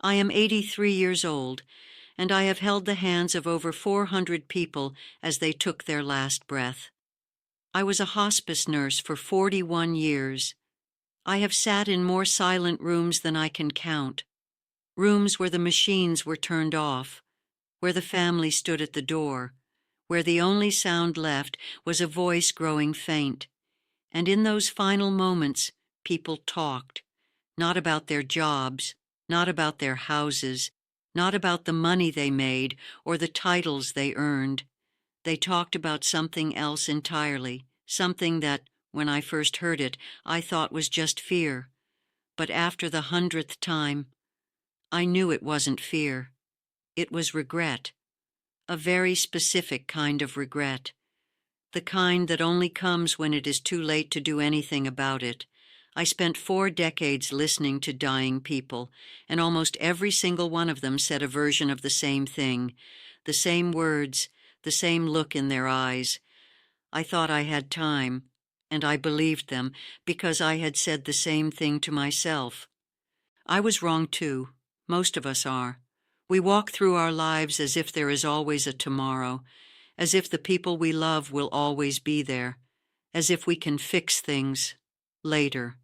I am 83 years old, and I have held the hands of over 400 people as they took their last breath. I was a hospice nurse for 41 years. I have sat in more silent rooms than I can count, rooms where the machines were turned off, where the family stood at the door, where the only sound left was a voice growing faint. And in those final moments, people talked, not about their jobs, not about their houses, not about the money they made or the titles they earned. They talked about something else entirely, something that, when I first heard it, I thought was just fear. But after the 100th time, I knew it wasn't fear. It was regret, a very specific kind of regret, the kind that only comes when it is too late to do anything about it. I spent 4 decades listening to dying people, and almost every single one of them said a version of the same thing, the same words, the same look in their eyes. I thought I had time, and I believed them because I had said the same thing to myself. I was wrong too. Most of us are. We walk through our lives as if there is always a tomorrow, as if the people we love will always be there, as if we can fix things later.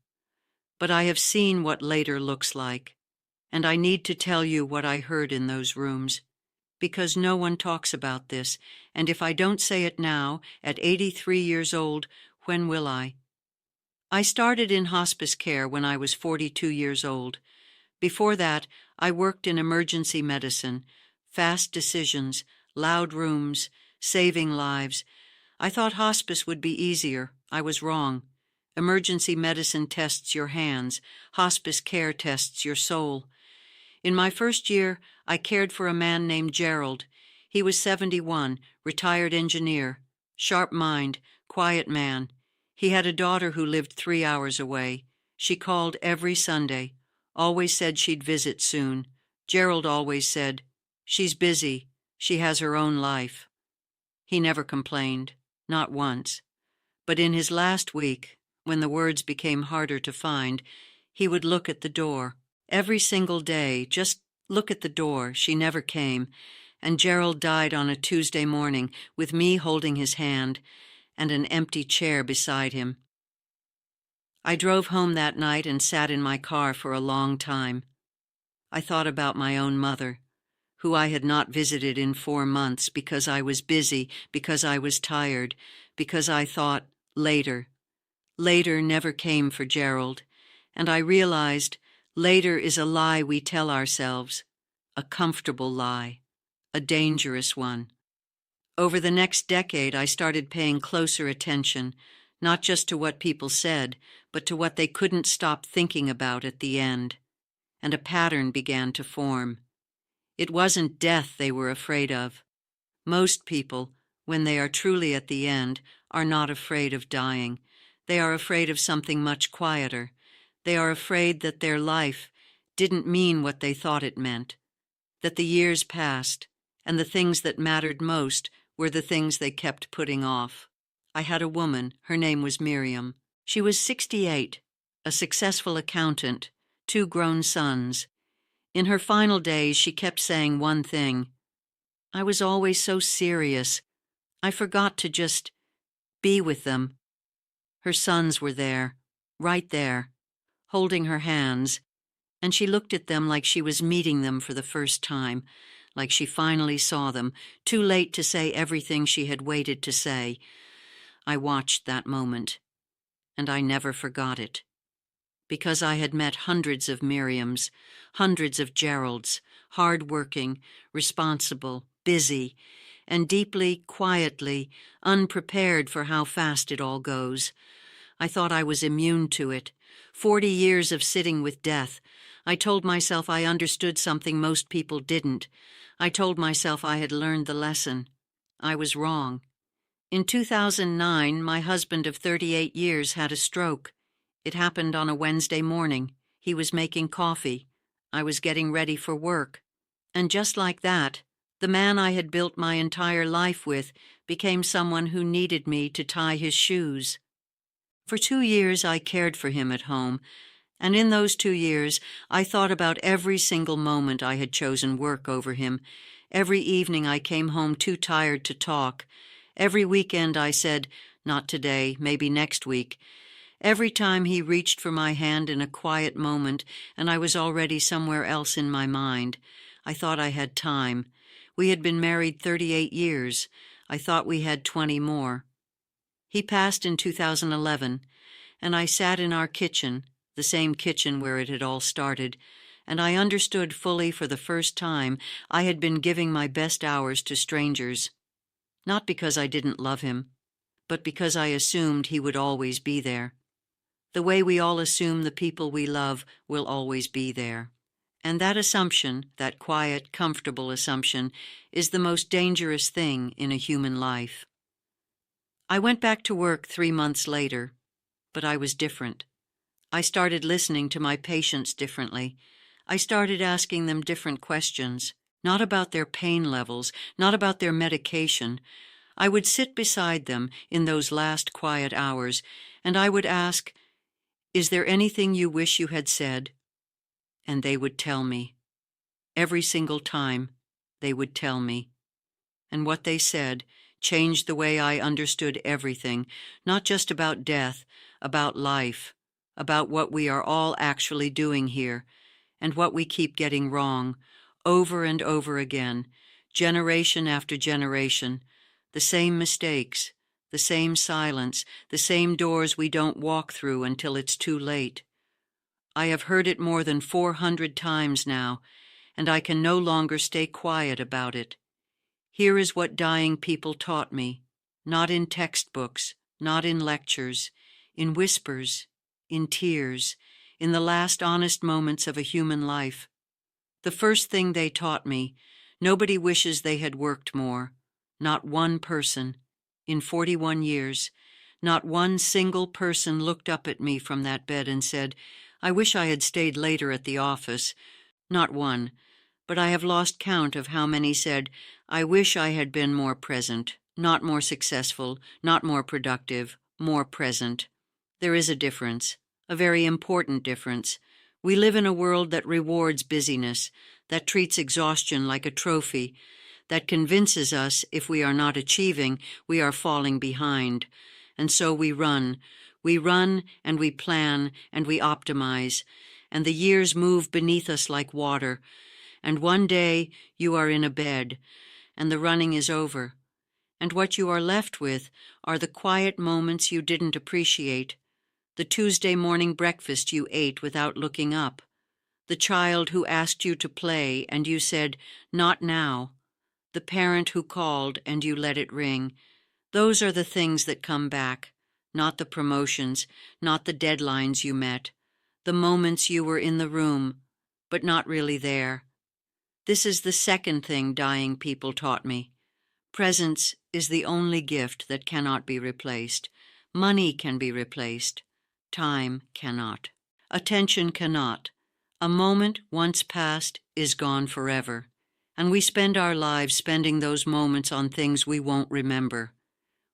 But I have seen what later looks like, and I need to tell you what I heard in those rooms, because no one talks about this, and if I don't say it now, at 83 years old, when will I? I started in hospice care when I was 42 years old. Before that, I worked in emergency medicine, fast decisions, loud rooms, saving lives. I thought hospice would be easier. I was wrong. Emergency medicine tests your hands. Hospice care tests your soul. In my first year, I cared for a man named Gerald. He was 71, retired engineer, sharp mind, quiet man. He had a daughter who lived 3 hours away. She called every Sunday, always said she'd visit soon. Gerald always said, "She's busy. She has her own life." He never complained, not once. But in his last week, when the words became harder to find, he would look at the door. Every single day, just look at the door. She never came, and Gerald died on a Tuesday morning with me holding his hand and an empty chair beside him. I drove home that night and sat in my car for a long time. I thought about my own mother, who I had not visited in 4 months because I was busy, because I was tired, because I thought later. Later never came for Gerald, and I realized later is a lie we tell ourselves, a comfortable lie, a dangerous one. Over the next decade, I started paying closer attention, not just to what people said, but to what they couldn't stop thinking about at the end. And a pattern began to form. It wasn't death they were afraid of. Most people, when they are truly at the end, are not afraid of dying. They are afraid of something much quieter. They are afraid that their life didn't mean what they thought it meant, that the years passed, and the things that mattered most were the things they kept putting off. I had a woman, her name was Miriam. She was 68, a successful accountant, 2 grown sons. In her final days, she kept saying one thing. I was always so serious. I forgot to just be with them. Her sons were there, right there, holding her hands, and she looked at them like she was meeting them for the first time, like she finally saw them, too late to say everything she had waited to say. I watched that moment, and I never forgot it. Because I had met hundreds of Miriams, hundreds of Geralds, hard-working, responsible, busy, and deeply, quietly, unprepared for how fast it all goes. I thought I was immune to it. 40 years of sitting with death. I told myself I understood something most people didn't. I told myself I had learned the lesson. I was wrong. In 2009, my husband of 38 years had a stroke. It happened on a Wednesday morning. He was making coffee. I was getting ready for work. And just like that, the man I had built my entire life with became someone who needed me to tie his shoes. For 2 years I cared for him at home, And in those 2 years, I thought about every single moment I had chosen work over him. Every evening I came home too tired to talk. Every weekend I said, "Not today, maybe next week." Every time he reached for my hand in a quiet moment, and I was already somewhere else in my mind. I thought I had time. We had been married 38 years. I thought we had 20 more. He passed in 2011, and I sat in our kitchen, the same kitchen where it had all started, and I understood fully for the first time I had been giving my best hours to strangers. Not because I didn't love him, but because I assumed he would always be there. The way we all assume the people we love will always be there. And that assumption, that quiet, comfortable assumption, is the most dangerous thing in a human life. I went back to work 3 months later, but I was different. I started listening to my patients differently. I started asking them different questions, not about their pain levels, not about their medication. I would sit beside them in those last quiet hours, and I would ask, "Is there anything you wish you had said?" And they would tell me. Every single time, they would tell me. And what they said changed the way I understood everything, not just about death, about life, about what we are all actually doing here, and what we keep getting wrong, over and over again, generation after generation, the same mistakes, the same silence, the same doors we don't walk through until it's too late. I have heard it more than 400 times now, and I can no longer stay quiet about it. Here is what dying people taught me, not in textbooks, not in lectures, in whispers, in tears, in the last honest moments of a human life. The first thing they taught me, nobody wishes they had worked more. Not one person. In 41 years, not one single person looked up at me from that bed and said, "I wish I had stayed later at the office." Not one. But I have lost count of how many said, "I wish I had been more present, not more successful, not more productive, more present." There is a difference, a very important difference. We live in a world that rewards busyness, that treats exhaustion like a trophy, that convinces us if we are not achieving, we are falling behind. And so we run and we plan and we optimize, and the years move beneath us like water. And one day you are in a bed, and the running is over. And what you are left with are the quiet moments you didn't appreciate, the Tuesday morning breakfast you ate without looking up, the child who asked you to play and you said, "Not now," the parent who called and you let it ring. Those are the things that come back, not the promotions, not the deadlines you met, the moments you were in the room, but not really there. This is the second thing dying people taught me. Presence is the only gift that cannot be replaced. Money can be replaced. Time cannot. Attention cannot. A moment once past is gone forever, and we spend our lives spending those moments on things we won't remember,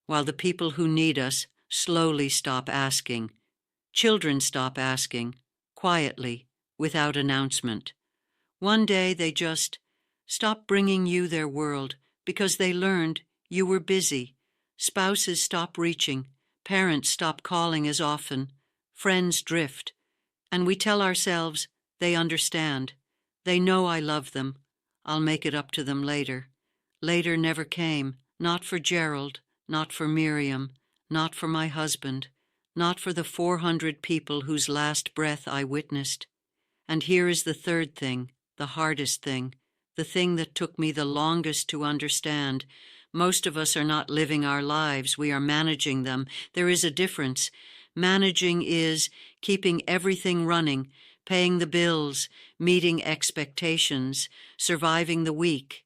while the people who need us slowly stop asking. Children stop asking, quietly, without announcement. One day they just stop bringing you their world because they learned you were busy. Spouses stop reaching, parents stop calling as often, friends drift, and we tell ourselves, they understand. They know I love them. I'll make it up to them later. Later never came, not for Gerald, not for Miriam, not for my husband, not for the 400 people whose last breath I witnessed. And here is the third thing, the hardest thing, the thing that took me the longest to understand. Most of us are not living our lives, we are managing them. There is a difference. Managing is keeping everything running, paying the bills, meeting expectations, surviving the week.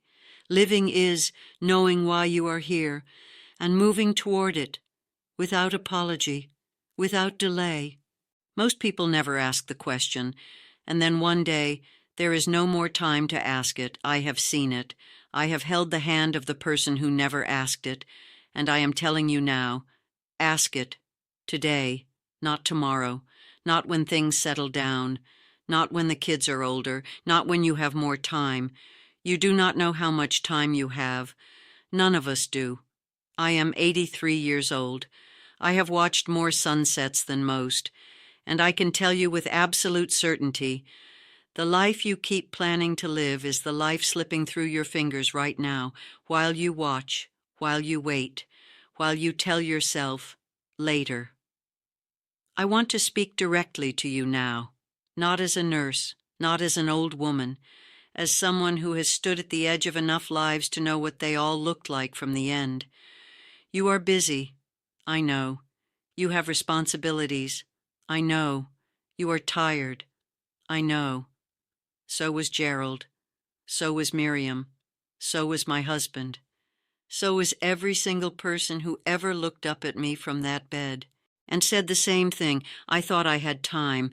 Living is knowing why you are here and moving toward it, without apology, without delay. Most people never ask the question, and then one day, there is no more time to ask it. I have seen it. I have held the hand of the person who never asked it, and I am telling you now, ask it. Today, not tomorrow, not when things settle down, not when the kids are older, not when you have more time. You do not know how much time you have. None of us do. I am 83 years old. I have watched more sunsets than most, and I can tell you with absolute certainty, the life you keep planning to live is the life slipping through your fingers right now, while you watch, while you wait, while you tell yourself, later. I want to speak directly to you now, not as a nurse, not as an old woman, as someone who has stood at the edge of enough lives to know what they all looked like from the end. You are busy, I know. You have responsibilities, I know. You are tired, I know. So was Gerald. So was Miriam. So was my husband. So was every single person who ever looked up at me from that bed and said the same thing. I thought I had time.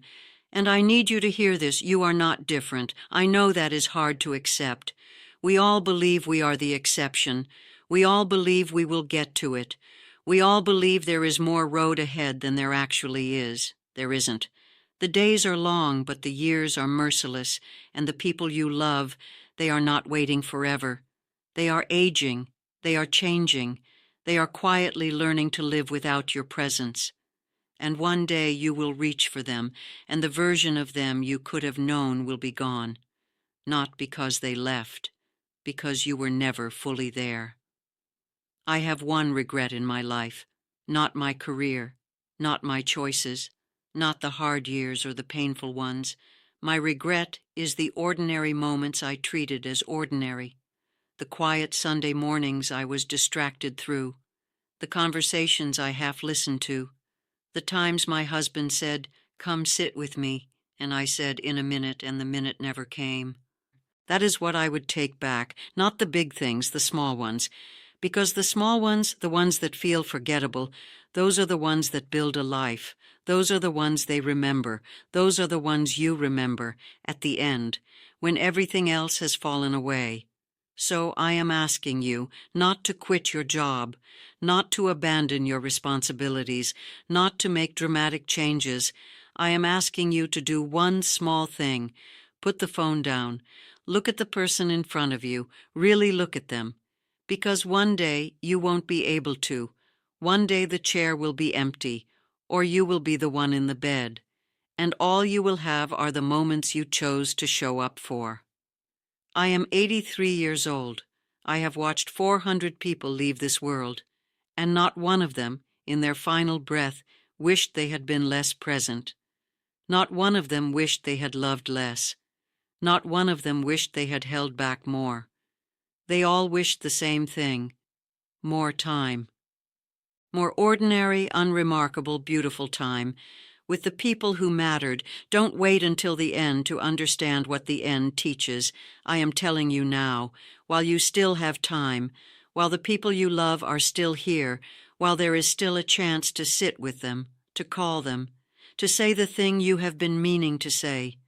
And I need you to hear this. You are not different. I know that is hard to accept. We all believe we are the exception. We all believe we will get to it. We all believe there is more road ahead than there actually is. There isn't. The days are long, but the years are merciless, and the people you love, they are not waiting forever. They are aging. They are changing. They are quietly learning to live without your presence. And one day you will reach for them, and the version of them you could have known will be gone. Not because they left, because you were never fully there. I have one regret in my life, not my career, not my choices, not the hard years or the painful ones. My regret is the ordinary moments I treated as ordinary, the quiet Sunday mornings I was distracted through, the conversations I half listened to, the times my husband said, "Come sit with me," and I said, "In a minute," and the minute never came. That is what I would take back, not the big things, the small ones, because the small ones, the ones that feel forgettable, those are the ones that build a life. Those are the ones they remember. Those are the ones you remember at the end, when everything else has fallen away. So I am asking you not to quit your job, not to abandon your responsibilities, not to make dramatic changes. I am asking you to do one small thing. Put the phone down. Look at the person in front of you. Really look at them. Because one day you won't be able to. One day the chair will be empty, or you will be the one in the bed, and all you will have are the moments you chose to show up for. I am 83 years old. I have watched 400 people leave this world, and not one of them, in their final breath, wished they had been less present. Not one of them wished they had loved less. Not one of them wished they had held back more. They all wished the same thing: more time. More ordinary, unremarkable, beautiful time, with the people who mattered. Don't wait until the end to understand what the end teaches. I am telling you now, while you still have time, while the people you love are still here, while there is still a chance to sit with them, to call them, to say the thing you have been meaning to say.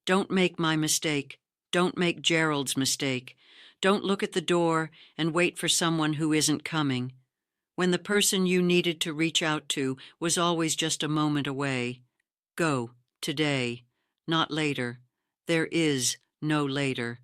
Don't make my mistake. Don't make Gerald's mistake. Don't look at the door and wait for someone who isn't coming, when the person you needed to reach out to was always just a moment away. Go, today, not later. There is no later.